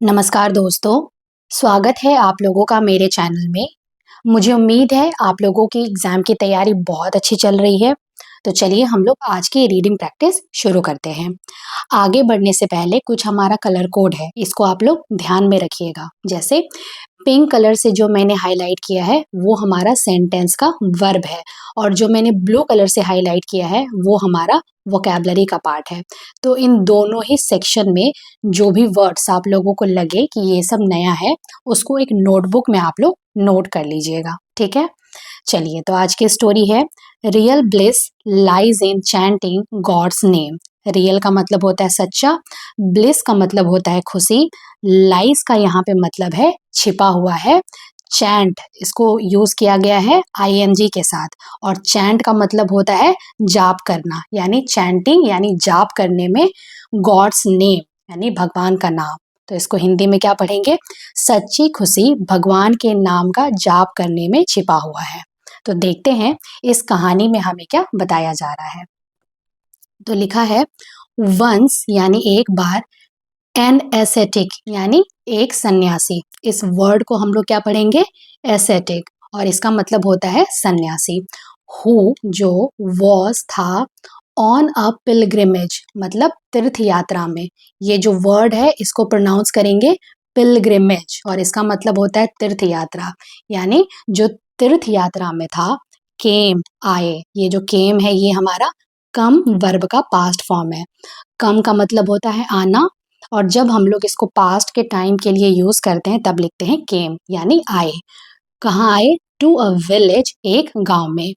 नमस्कार दोस्तों, स्वागत है आप लोगों का मेरे चैनल में। मुझे उम्मीद है आप लोगों की एग्ज़ाम की तैयारी बहुत अच्छी चल रही है। तो चलिए हम लोग आज की रीडिंग प्रैक्टिस शुरू करते हैं। आगे बढ़ने से पहले कुछ हमारा कलर कोड है, इसको आप लोग ध्यान में रखिएगा। जैसे पिंक कलर से जो मैंने हाइलाइट किया है वो हमारा सेंटेंस का वर्ब है और जो मैंने ब्लू कलर से हाइलाइट किया है वो हमारा वोकैबुलरी का पार्ट है। तो इन दोनों ही सेक्शन में जो भी वर्ड्स आप लोगों को लगे कि ये सब नया है, उसको एक नोटबुक में आप लोग नोट कर लीजिएगा, ठीक है? चलिए, तो आज की स्टोरी है real bliss lies in chanting God's name. Real का मतलब होता है सच्चा, ब्लिस का मतलब होता है खुशी, लाइज का यहाँ पे मतलब है छिपा हुआ है, चैंट इसको यूज किया गया है आईएनजी के साथ और चैंट का मतलब होता है जाप करना, यानी चैंटिंग यानी जाप करने में गॉड्स नेम यानी भगवान का नाम। तो इसको हिंदी में क्या पढ़ेंगे? सच्ची खुशी भगवान के नाम का जाप करने में छिपा हुआ है। तो देखते हैं इस कहानी में हमें क्या बताया जा रहा है। तो लिखा है वंस यानी एक बार, एन एसेटिक यानी एक सन्यासी। इस वर्ड को हम लोग क्या पढ़ेंगे? एसेटिक, और इसका मतलब होता है सन्यासी। हु जो वॉज था, ऑन अ पिलग्रिमेज मतलब तीर्थ यात्रा में। ये जो वर्ड है इसको प्रोनाउंस करेंगे पिलग्रिमेज और इसका मतलब होता है तीर्थ यात्रा, यानी जो तीर्थ यात्रा में था। केम आए, ये जो केम है ये हमारा कम वर्ब का पास्ट फॉर्म है। कम का मतलब होता है आना और जब हम लोग इसको पास्ट के टाइम के लिए यूज करते हैं तब लिखते हैं केम यानी आए। कहाँ आए? टू अ विलेज, एक गांव में।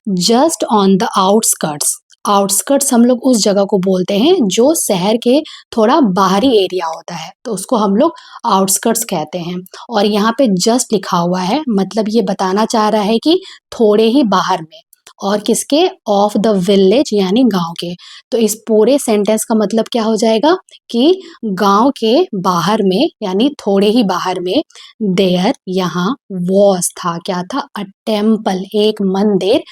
Just on the outskirts, outskirts हम लोग उस जगह को बोलते हैं जो शहर के थोड़ा बाहरी एरिया होता है, तो उसको हम लोग आउटस्कर्ट्स कहते हैं। और यहाँ पे जस्ट लिखा हुआ है, मतलब ये बताना चाह रहा है कि थोड़े ही बाहर में, और किसके? ऑफ द विलेज यानी गांव के। तो इस पूरे सेंटेंस का मतलब क्या हो जाएगा कि गांव के बाहर में यानी थोड़े ही बाहर में, देयर यहाँ वॉज था, क्या था? अ टेम्पल, एक मंदिर,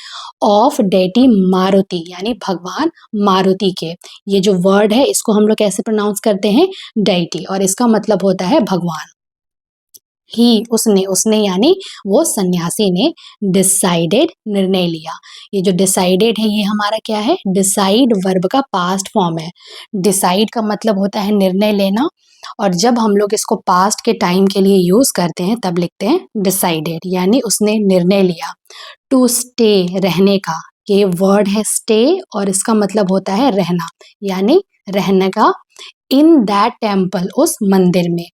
ऑफ डेटी मारुति यानी भगवान मारुति के। ये जो वर्ड है इसको हम लोग कैसे प्रोनाउंस करते हैं? डेटी, और इसका मतलब होता है भगवान। ही उसने, उसने यानी वो सन्यासी ने, डिसाइडेड निर्णय लिया। ये जो डिसाइडेड है ये हमारा क्या है? डिसाइड वर्ब का पास्ट फॉर्म है। डिसाइड का मतलब होता है निर्णय लेना और जब हम लोग इसको पास्ट के टाइम के लिए यूज करते हैं तब लिखते हैं डिसाइडेड, यानी उसने निर्णय लिया। टू स्टे रहने का, ये वर्ड है स्टे और इसका मतलब होता है रहना, यानी रहने का। इन दैट टेम्पल, उस मंदिर में।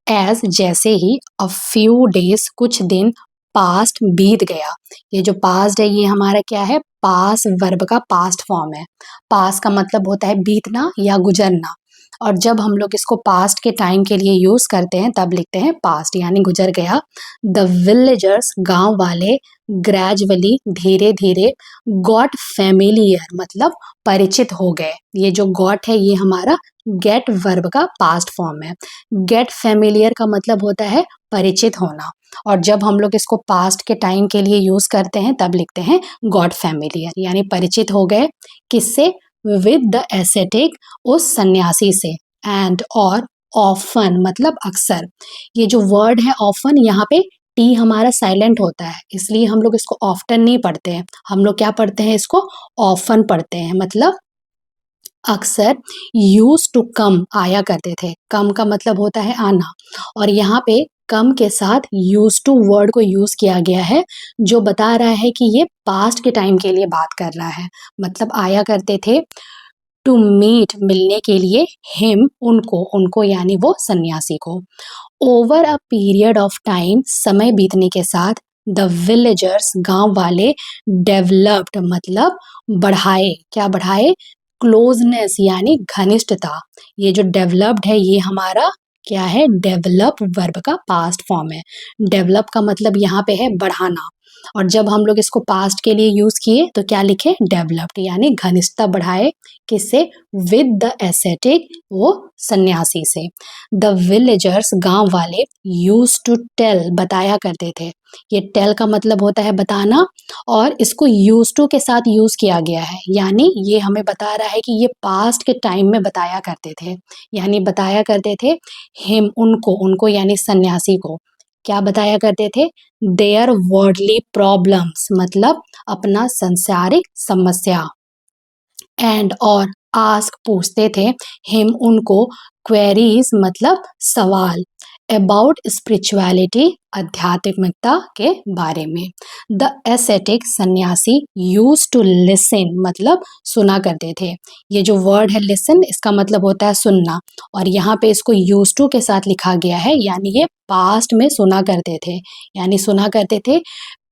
एज जैसे ही, अ फ्यू डेज कुछ दिन, पास्ट बीत गया। ये जो पास्ट है ये हमारा क्या है? पास वर्ब का पास्ट फॉर्म है। पास का मतलब होता है बीतना या गुजरना और जब हम लोग इसको पास्ट के टाइम के लिए यूज करते हैं तब लिखते हैं पास्ट यानी गुजर गया। द विलेजर्स गांव वाले, ग्रेजुअली धीरे धीरे, गॉट फेमिलियर मतलब परिचित हो गए। ये जो गॉट है ये हमारा गेट वर्ब का पास्ट फॉर्म है। गेट फेमिलियर का मतलब होता है परिचित होना और जब हम लोग इसको पास्ट के टाइम के लिए यूज करते हैं तब लिखते हैं गॉट फेमिलियर, यानी परिचित हो गए। किससे? विद द एसेटिक, उस सन्यासी से। एंड और ऑफन मतलब अक्सर। ये जो वर्ड है ऑफन, यहाँ पे टी हमारा साइलेंट होता है इसलिए हम लोग इसको ऑफ्टन नहीं पढ़ते हैं, हम लोग क्या पढ़ते हैं? इसको ऑफन पढ़ते हैं, मतलब अक्सर। यूज टू कम आया करते थे, कम का मतलब होता है आना और यहाँ पे कम के साथ यूज टू वर्ड को यूज किया गया है जो बता रहा है कि ये पास्ट के टाइम के लिए बात कर रहा है, मतलब आया करते थे। टू मीट मिलने के लिए, हिम उनको, उनको यानी वो सन्यासी को। Over a period of time समय बीतने के साथ, द विलेजर्स गांव वाले, डेवलप्ड मतलब बढ़ाए, क्या बढ़ाए? क्लोजनेस यानी घनिष्ठता। ये जो डेवलप्ड है ये हमारा क्या है? डेवलप वर्ब का पास्ट फॉर्म है। डेवलप का मतलब यहाँ पे है बढ़ाना और जब हम लोग इसको पास्ट के लिए यूज किए तो क्या लिखे, डेवलप्ड, यानी घनिष्ठता बढ़ाए, किससे, विद द एसेटिक, वो सन्यासी से। द विलेजर्स, गांव वाले, यूज टू टेल, बताया करते थे। ये टेल का मतलब होता है बताना, और इसको यूज टू के साथ यूज किया गया है, यानी ये हमें बता रहा है कि ये पास्ट के टाइम में बताया करते थे, यानी बताया करते थे हिम, उनको, उनको यानी सन्यासी को, क्या बताया करते थे, देयर वर्डली प्रॉब्लम्स, मतलब अपना संसारिक समस्या, एंड, और आस्क, पूछते थे, हिम, उनको, क्वेरीज मतलब सवाल, अबाउट स्पिरिचुअलिटी, आध्यात्मिकता के बारे में। द एसेटिक, सन्यासी, यूज टू लिसन, मतलब सुना करते थे। ये जो वर्ड है लिसन, इसका मतलब होता है सुनना, और यहाँ पे इसको यूज टू के साथ लिखा गया है, यानी ये पास्ट में सुना करते थे, यानी सुना करते थे।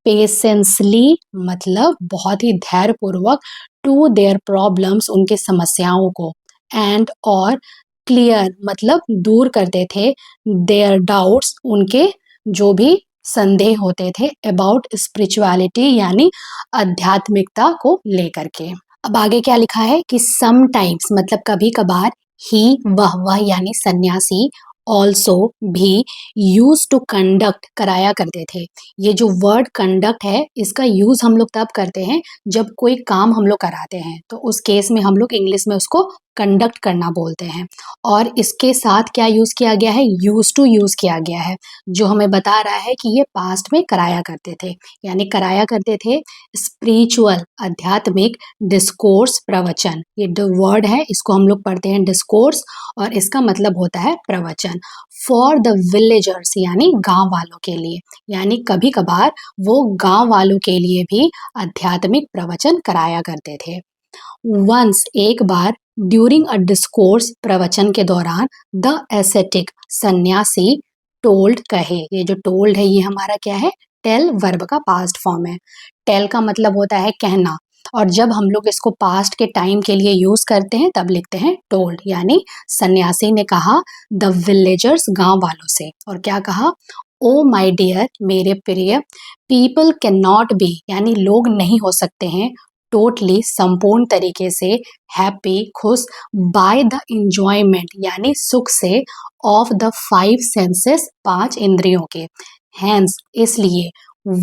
पेशेंसली, मतलब बहुत ही धैर्य पूर्वक, टू देयर प्रॉब्लम्स, उनके समस्याओं को, एंड, और क्लियर, मतलब दूर करते थे, देयर डाउट्स, उनके जो भी संदेह होते थे, अबाउट स्पिरिचुअलिटी, यानी आध्यात्मिकता को लेकर के। अब आगे क्या लिखा है कि समटाइम्स, मतलब कभी कभार, ही, वह यानी सन्यासी, ऑल्सो, भी, यूज टू कंडक्ट, कराया करते थे। ये जो वर्ड कंडक्ट है, इसका यूज हम लोग तब करते हैं जब कोई काम हम लोग कराते हैं, तो उस केस में हम लोग इंग्लिश में उसको कंडक्ट करना बोलते हैं। और इसके साथ क्या यूज किया गया है, यूज टू यूज किया गया है, जो हमें बता रहा है कि ये पास्ट में कराया करते थे, यानी कराया करते थे। स्पिरिचुअल, आध्यात्मिक, डिस्कोर्स, प्रवचन, ये जो वर्ड है इसको हम लोग पढ़ते हैं डिस्कोर्स, और इसका मतलब होता है प्रवचन। फॉर द विलेजर्स, यानी गांव वालों के लिए, यानी कभी कभार वो गांव वालों के लिए भी आध्यात्मिक प्रवचन कराया करते थे। वंस, एक बार, ड्यूरिंग अ डिस्कोर्स, प्रवचन के दौरान, द एसेटिक, सन्यासी, टोल्ड, कहे, ये जो टोल्ड है ये हमारा क्या है, टेल वर्ब का पास्ट फॉर्म है। टेल का मतलब होता है कहना, और जब हम लोग इसको पास्ट के टाइम के लिए यूज करते हैं तब लिखते हैं टोल्ड, यानी सन्यासी ने कहा द विलेजर्स, गांव वालों से, और क्या कहा, ओ माई डियर, मेरे प्रिय, पीपल कैन नॉट बी, यानी लोग नहीं हो सकते हैं, टोटली, संपूर्ण तरीके से, हैप्पी, खुश, बाय द इंजॉयमेंट, यानी सुख से, ऑफ द फाइव सेंसेस, पांच इंद्रियों के, हैंस, इसलिए,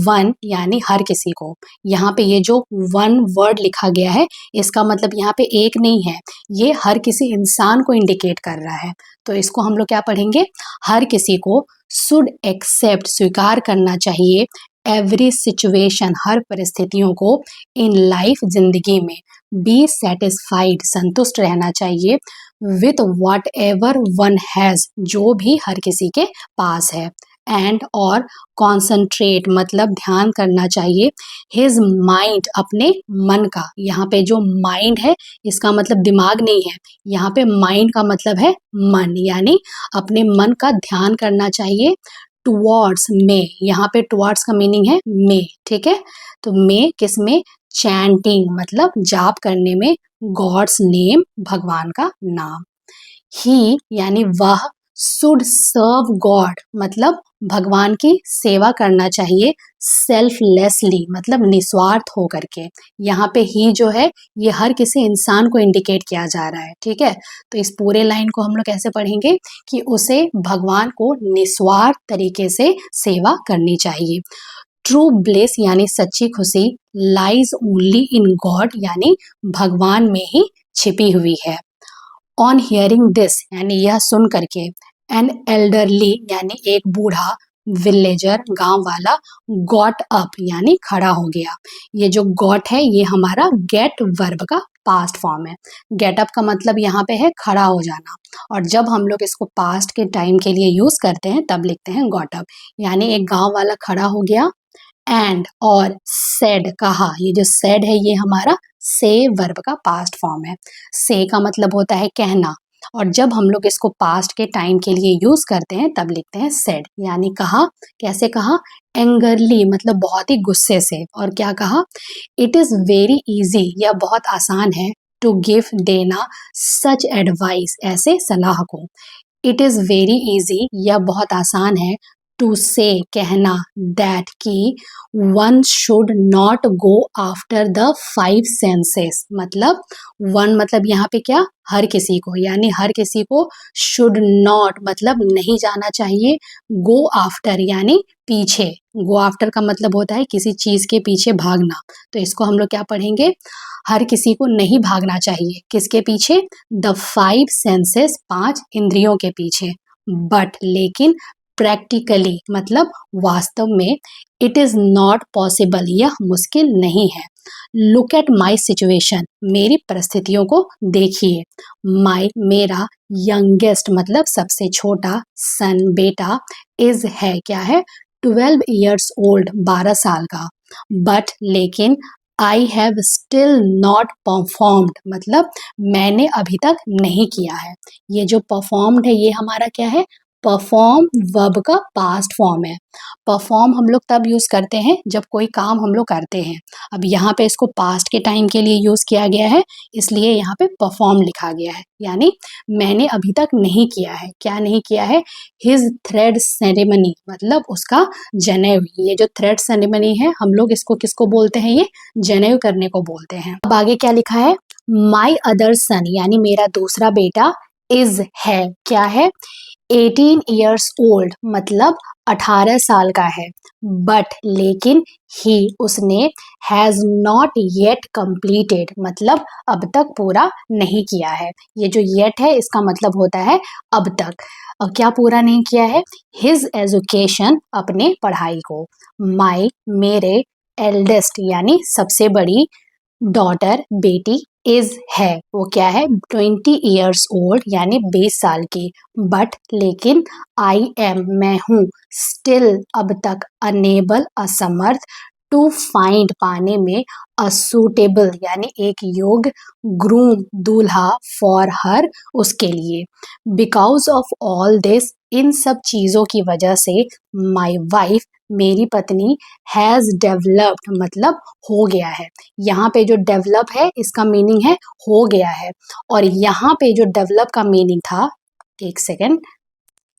वन, यानी हर किसी को। यहाँ पे ये जो वन वर्ड लिखा गया है, इसका मतलब यहाँ पे एक नहीं है, ये हर किसी इंसान को इंडिकेट कर रहा है, तो इसको हम लोग क्या पढ़ेंगे, हर किसी को, शुड एक्सेप्ट, स्वीकार करना चाहिए, एवरी सिचुएशन, हर परिस्थितियों को, इन लाइफ, जिंदगी में, बी सेटिस्फाइड, संतुष्ट रहना चाहिए, with what ever one has, जो भी हर किसी के पास है, एंड, और कॉन्सेंट्रेट, मतलब ध्यान करना चाहिए, हिज माइंड, अपने मन का, यहाँ पे जो माइंड है इसका मतलब दिमाग नहीं है, यहाँ पे माइंड का मतलब है मन, यानी अपने मन का ध्यान करना चाहिए, टुवर्ड्स, में, यहाँ पे टुवर्ड्स का मीनिंग है में, ठीक है, तो में किस में, चैंटिंग, मतलब जाप करने में, गॉड्स नेम, भगवान का नाम। ही, यानी वह, शुड सर्व गॉड, मतलब भगवान की सेवा करना चाहिए, सेल्फलेसली, मतलब निस्वार्थ होकर के। यहाँ पे ही जो है ये हर किसी इंसान को इंडिकेट किया जा रहा है, ठीक है, तो इस पूरे लाइन को हम लोग कैसे पढ़ेंगे कि उसे भगवान को निस्वार्थ तरीके से सेवा करनी चाहिए। ट्रू ब्लिस, यानी सच्ची खुशी, लाइज ओनली इन गॉड, यानी भगवान में ही छिपी हुई है। ऑन हियरिंग दिस, यानी यह सुन करके, एन एल्डरली, यानी एक बूढ़ा, विलेजर, गांव वाला, गॉट अप, यानी खड़ा हो गया। ये जो गॉट है ये हमारा गेट वर्ब का पास्ट फॉर्म है। गेट अप का मतलब यहाँ पे है खड़ा हो जाना, और जब हम लोग इसको पास्ट के टाइम के लिए यूज करते हैं तब लिखते हैं गॉट अप, यानी एक गांव वाला खड़ा हो गया। एंड, और सेड, कहा, ये जो सेड है ये हमारा से वर्ब का पास्ट फॉर्म है। से का मतलब होता है कहना, और जब हम लोग इसको पास्ट के टाइम के लिए यूज करते हैं तब लिखते हैं सेड, यानी कहा, कैसे कहा, एंगरली, मतलब बहुत ही गुस्से से, और क्या कहा, इट इज वेरी इजी, यह बहुत आसान है, टू गिव, देना, सच एडवाइस, ऐसे सलाह को। इट इज वेरी इजी, यह बहुत आसान है, टू से कहना दैट कि one should not go after the five senses, मतलब वन मतलब यहाँ पे क्या, हर किसी को, यानी हर किसी को शुड नॉट मतलब नहीं जाना चाहिए, गो आफ्टर यानी पीछे, गो आफ्टर का मतलब होता है किसी चीज के पीछे भागना। तो इसको हम लोग क्या पढ़ेंगे, हर किसी को नहीं भागना चाहिए, किसके पीछे, द फाइव सेंसेस, पांच इंद्रियों के पीछे। बट लेकिन प्रैक्टिकली मतलब वास्तव में इट इज नॉट पॉसिबल, यह मुश्किल नहीं है। लुक एट माई सिचुएशन, मेरी परिस्थितियों को देखिए। माई मेरा यंगेस्ट मतलब सबसे छोटा सन बेटा इज है क्या है, 12 years ओल्ड 12 साल का। बट लेकिन I have still not performed मतलब मैंने अभी तक नहीं किया है। ये जो परफॉर्म्ड है ये हमारा क्या है, परफॉर्म वर्ब का पास्ट फॉर्म है। परफॉर्म हम लोग तब यूज करते हैं जब कोई काम हम लोग करते हैं। अब यहाँ पे इसको पास्ट के टाइम के लिए यूज किया गया है, इसलिए यहाँ पे परफॉर्म लिखा गया है, यानी मैंने अभी तक नहीं किया है। क्या नहीं किया है, हिज थ्रेड सेरेमनी मतलब उसका जनेऊ। ये जो थ्रेड सेरेमनी है हम लोग इसको किसको बोलते हैं, ये जनेऊ करने को बोलते हैं। अब आगे क्या लिखा है, माई अदर सन यानी मेरा दूसरा बेटा इज है क्या है, 18 years ओल्ड मतलब 18 साल का है। बट लेकिन ही उसने हैज नॉट येट कंप्लीटेड मतलब अब तक पूरा नहीं किया है। ये जो येट है इसका मतलब होता है अब तक। अब क्या पूरा नहीं किया है, हिज एजुकेशन अपने पढ़ाई को। माई मेरे एल्डेस्ट यानी सबसे बड़ी डॉटर बेटी इज है वो क्या है, 20 years ओल्ड यानी 20 साल की। बट लेकिन आई एम मैं हूँ, स्टिल अब तक, अनेबल असमर्थ, टू फाइंड पाने में, अ सूटेबल यानी एक योग्य, ग्रूम दूल्हा, फॉर हर उसके लिए। Because of all this in सब चीज़ों की वजह से, माई वाइफ मेरी पत्नी, हैज़ डेवलप्ड मतलब हो गया है। यहाँ पे जो डेवलप है इसका मीनिंग है हो गया है, और यहाँ पे जो डेवलप का मीनिंग था, एक सेकेंड,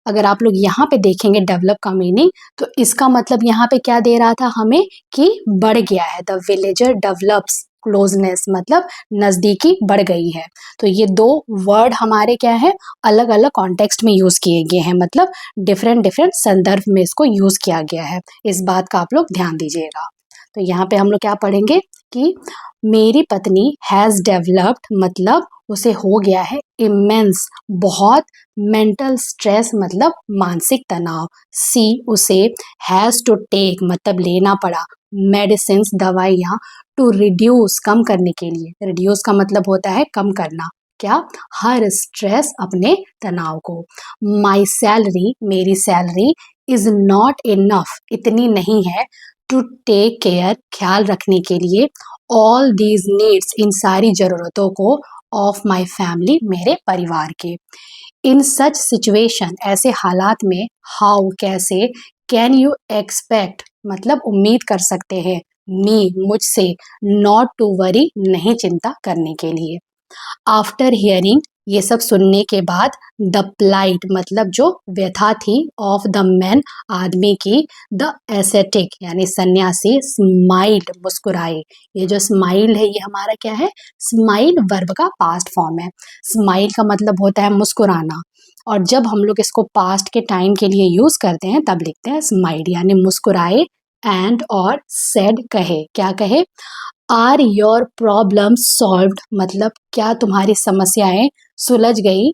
अगर आप लोग यहाँ पे देखेंगे डेवलप का मीनिंग, तो इसका मतलब यहाँ पे क्या दे रहा था हमें कि बढ़ गया है। द विलेजर डेवलप्स क्लोजनेस मतलब नजदीकी बढ़ गई है। तो ये दो वर्ड हमारे क्या है, अलग अलग कॉन्टेक्स्ट में यूज किए गए हैं, मतलब डिफरेंट डिफरेंट संदर्भ में इसको यूज किया गया है। इस बात का आप लोग ध्यान दीजिएगा। तो यहाँ पे हम लोग क्या पढ़ेंगे कि मेरी पत्नी हैज डेवलप्ड मतलब उसे हो गया है इमेंस बहुत, मेंटल स्ट्रेस मतलब मानसिक तनाव, सी उसे हैज टू टेक मतलब लेना पड़ा, मेडिसिन दवाइयाँ, टू रिड्यूस कम करने के लिए, रिड्यूस का मतलब होता है कम करना, क्या, हर स्ट्रेस अपने तनाव को। माई सैलरी मेरी सैलरी इज नॉट इनफ इतनी नहीं है, टू टेक केयर ख्याल रखने के लिए, ऑल दीज नीड्स इन सारी जरूरतों को, ऑफ माई फैमिली मेरे परिवार के। इन सच सिचुएशन ऐसे हालात में, हाउ कैसे, कैन यू एक्सपेक्ट मतलब उम्मीद कर सकते हैं, मी मुझसे, नॉट टू वरी नहीं चिंता करने के लिए। आफ्टर हियरिंग ये सब सुनने के बाद, द प्लाइट मतलब जो व्यथा थी, ऑफ द मैन आदमी की, द एसेटिक यानी सन्यासी, स्माइल्ड मुस्कुराए। ये जो स्माइल है ये हमारा क्या है, स्माइल वर्ब का पास्ट फॉर्म है। स्माइल का मतलब होता है मुस्कुराना, और जब हम लोग इसको पास्ट के टाइम के लिए यूज करते हैं तब लिखते हैं स्माइल यानी मुस्कुराए। एंड और सेड कहे, क्या कहे, आर योर प्रॉब्लम सॉल्व्ड मतलब क्या तुम्हारी समस्याएं सुलझ गई,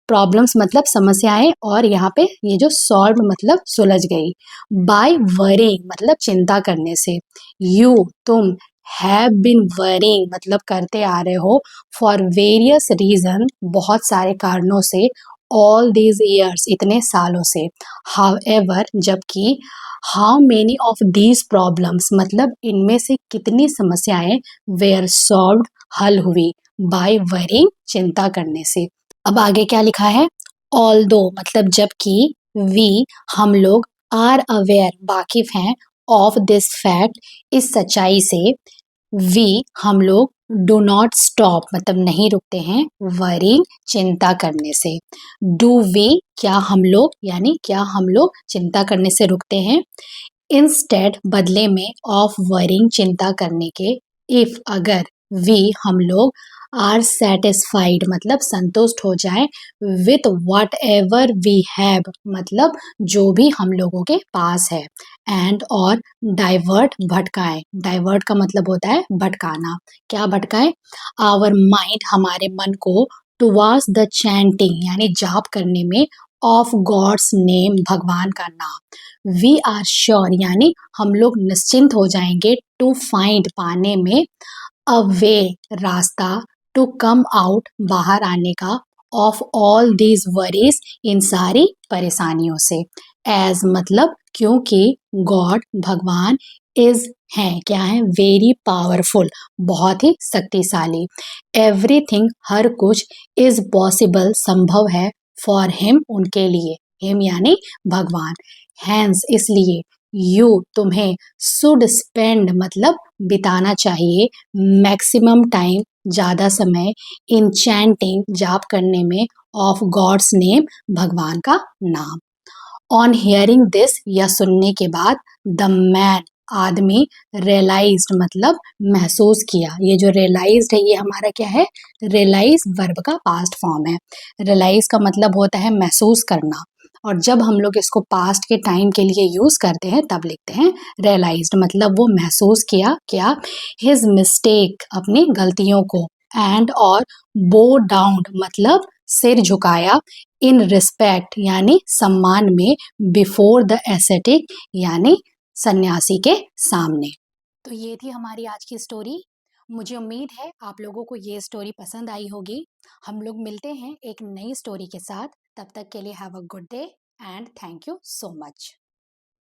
प्रॉब्लम्स मतलब समस्याएं, और यहाँ पे ये जो सॉल्व मतलब सुलझ गई। बाय वरिंग मतलब चिंता करने से, यू तुम, हैव बिन वरिंग मतलब करते आ रहे हो, फॉर वेरियस रीजन बहुत सारे कारणों से, ऑल दीज ईयर्स इतने सालों से, हाउ एवर जबकि, how many of these problems मतलब इनमें से कितनी समस्याएं, वेयर सॉल्व्ड हल हुई, बाय वरिंग चिंता करने से। अब आगे क्या लिखा है, ऑल दो मतलब जबकि, वी हम लोग, आर अवेयर वाकिफ हैं, ऑफ दिस फैक्ट इस सच्चाई से, वी हम लोग, डू नॉट स्टॉप मतलब नहीं रुकते हैं, वरिंग चिंता करने से। डू वी क्या हम लोग यानी क्या हम लोग चिंता करने से रुकते हैं। इंस्टेड बदले में ऑफ वरिंग चिंता करने के, इफ अगर वी हम लोग आर सेटिस्फाइड मतलब संतुष्ट हो जाए with whatever we have मतलब जो भी हम लोगों के पास है। एंड और डाइवर्ट भटकाए, डाइवर्ट का मतलब होता है भटकाना। क्या भटकाए, आवर माइंड हमारे मन को टुवर्ड्स द चैंटिंग यानी जाप करने में ऑफ गॉड्स नेम भगवान का नाम। वी आर श्योर यानी हम लोग निश्चिंत हो जाएंगे टू फाइंड पाने में, अ वे रास्ता, टू कम आउट बाहर आने का, ऑफ ऑल दीज वरीज इन सारी परेशानियों से। एज मतलब क्योंकि गॉड भगवान इज है क्या है, वेरी पावरफुल बहुत ही शक्तिशाली। एवरीथिंग हर कुछ इज पॉसिबल संभव है, फॉर हिम उनके लिए, हिम यानी भगवान। हैंस इसलिए, यू तुम्हें, शुड स्पेंड मतलब बिताना चाहिए, मैक्सिमम टाइम ज़्यादा समय, इन चैंटिंग जाप करने में, ऑफ गॉड्स नेम भगवान का नाम। ऑन हियरिंग दिस यह सुनने के बाद, द मैन आदमी, रियलाइज्ड मतलब महसूस किया। ये जो रियलाइज्ड है ये हमारा क्या है, रियलाइज वर्ब का पास्ट फॉर्म है। रियलाइज का मतलब होता है महसूस करना, और जब हम लोग इसको पास्ट के टाइम के लिए यूज करते हैं तब लिखते हैं रियलाइज्ड मतलब वो महसूस किया क्या, हिज मिस्टेक अपनी गलतियों को, एंड और बो डाउन मतलब सिर झुकाया, इन रिस्पेक्ट यानी सम्मान में, बिफोर द एसेटिक यानी सन्यासी के सामने। तो ये थी हमारी आज की स्टोरी। मुझे उम्मीद है आप लोगों को ये स्टोरी पसंद आई होगी। हम लोग मिलते हैं एक नई स्टोरी के साथ। तब तक के लिए have a good day and thank you so much.